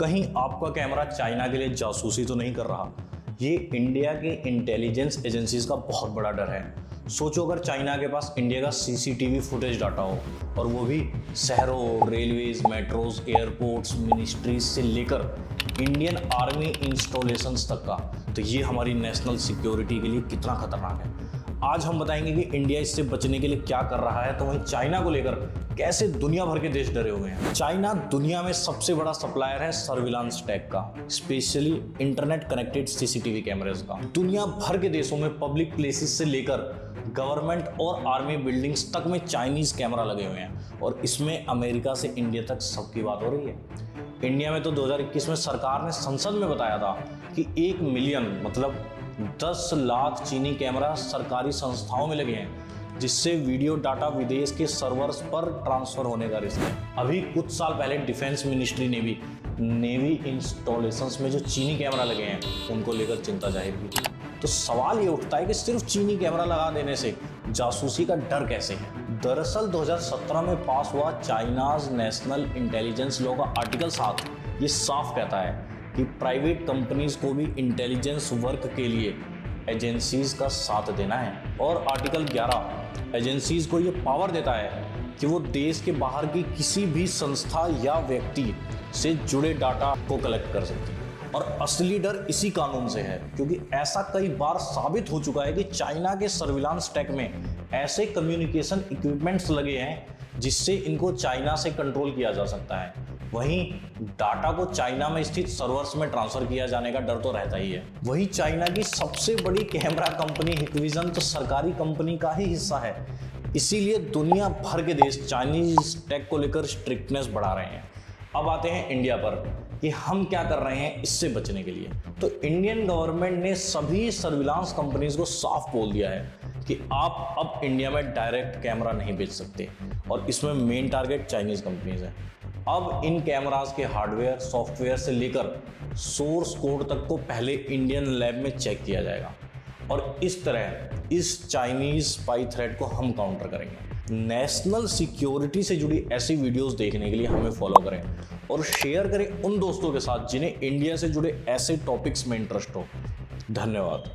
कहीं आपका camera China के लिए जासूसी तो नहीं कर रहा। ये इंडिया के इंटेलिजेंस एजेंसीज का बहुत बड़ा डर है। सोचो अगर चाइना के पास इंडिया का सीसीटीवी फुटेज डाटा हो, और वो भी शहरों, रेलवेज, मेट्रोज, एयरपोर्ट्स, मिनिस्ट्रीज से लेकर इंडियन आर्मी इंस्टॉलेशंस तक का, तो ये हमारी नेशनल सिक्योरिटी के लिए कितना खतरनाक है। आज हम बताएंगे कि इंडिया इससे बचने के लिए क्या कर रहा है, तो वहीं चाइना को लेकर कैसे दुनिया भर के देश डरे हुए हैं। चाइना दुनिया में सबसे बड़ा सप्लायर है सर्विलांस टेक का, स्पेशली इंटरनेट कनेक्टेड सीसीटीवी कैमरेज का। दुनिया भर के देशों में पब्लिक प्लेसेस से लेकर गवर्नमेंट और आर्मी बिल्डिंग्स तक में चाइनीज कैमरा लगे हुए हैं, और इसमें अमेरिका से इंडिया तक सबकी बात हो रही है। इंडिया में तो 2021 में सरकार ने संसद में बताया था कि 1 मिलियन मतलब 10 लाख चीनी कैमरा सरकारी संस्थाओं में लगे हैं, जिससे वीडियो डाटा विदेश के सर्वर्स पर ट्रांसफर होने का रिस्क है। अभी कुछ साल पहले डिफेंस मिनिस्ट्री ने भी नेवी इंस्टॉलेशंस में जो चीनी कैमरा लगे हैं उनको लेकर चिंता जाहिर की थी। तो सवाल ये उठता है कि सिर्फ चीनी कैमरा लगा देने से जासूसी का डर कैसे है। दरअसल 2017 में पास हुआ चाइनाज नेशनल इंटेलिजेंस लॉ का आर्टिकल 7 ये साफ कहता है कि प्राइवेट कंपनीज को भी इंटेलिजेंस वर्क के लिए एजेंसीज का साथ देना है। और आर्टिकल 11 एजेंसीज को ये पावर देता है कि वो देश के बाहर की किसी भी संस्था या व्यक्ति से जुड़े डाटा को कलेक्ट कर सकती है। और असली डर इसी कानून से है, क्योंकि ऐसा कई बार साबित हो चुका है कि चाइना के सर्विलांस टेक में ऐसे कम्युनिकेशन इक्विपमेंट्स लगे हैं जिससे इनको चाइना से कंट्रोल किया जा सकता है। वहीं डाटा को चाइना में स्थित सर्वर्स में ट्रांसफर किया जाने का डर तो रहता ही है। वहीं चाइना की सबसे बड़ी कैमरा कंपनी हिकविजन तो सरकारी कंपनी का ही हिस्सा है। इसीलिए दुनिया भर के देश चाइनीज टेक को लेकर स्ट्रिक्टनेस बढ़ा रहे हैं। अब आते हैं इंडिया पर कि हम क्या कर रहे हैं इससे बचने के लिए। तो इंडियन गवर्नमेंट ने सभी सर्विलांस कंपनीज को साफ बोल दिया है कि आप अब इंडिया में डायरेक्ट कैमरा नहीं बेच सकते, और इसमें मेन टारगेट चाइनीज कंपनीज है। अब इन कैमरास के हार्डवेयर, सॉफ्टवेयर से लेकर सोर्स कोड तक को पहले इंडियन लैब में चेक किया जाएगा, और इस तरह इस चाइनीज स्पाई थ्रेट को हम काउंटर करेंगे। नेशनल सिक्योरिटी से जुड़ी ऐसी वीडियोस देखने के लिए हमें फॉलो करें और शेयर करें उन दोस्तों के साथ जिन्हें इंडिया से जुड़े ऐसे टॉपिक्स में इंटरेस्ट हो। धन्यवाद।